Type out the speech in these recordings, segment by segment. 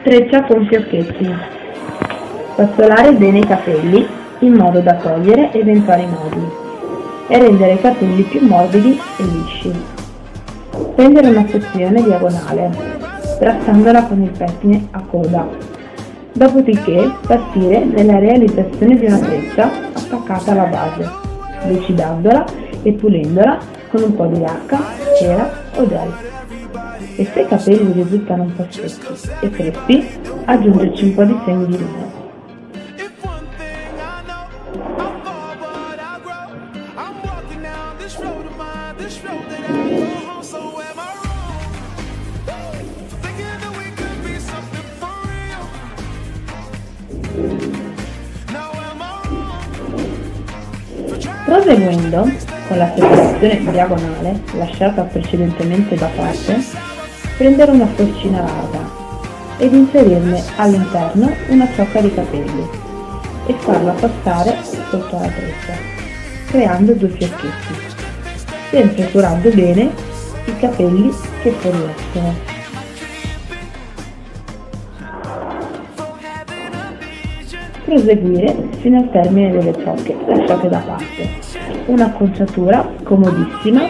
Treccia con fiocchetti. Spazzolare bene i capelli in modo da togliere eventuali nodi e rendere i capelli più morbidi e lisci. Prendere una sezione diagonale, tracciandola con il pettine a coda. Dopodiché partire nella realizzazione di una treccia attaccata alla base, lucidandola e pulendola con un po' di lacca, cera o gel. E se i capelli risultano un po' secchi e crespi, aggiungerci un po' di semi di lino. Proseguendo con la separazione diagonale lasciata precedentemente da parte, prendere una forcina larga ed inserirne all'interno una ciocca di capelli e farla passare sotto la treccia, creando due fiocchetti, sempre curando bene i capelli che fuoriescono. Proseguire fino al termine delle ciocche lasciate da parte. Un'acconciatura comodissima,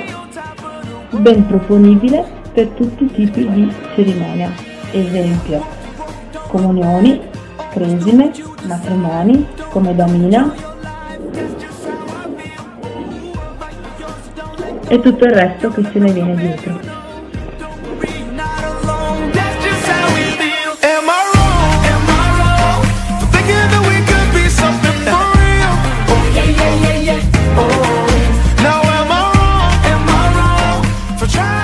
ben proponibile per tutti i tipi di cerimonia, esempio comunioni, cresime, matrimoni, come damina e tutto il resto che se ne viene dietro. Now am I wrong for trying?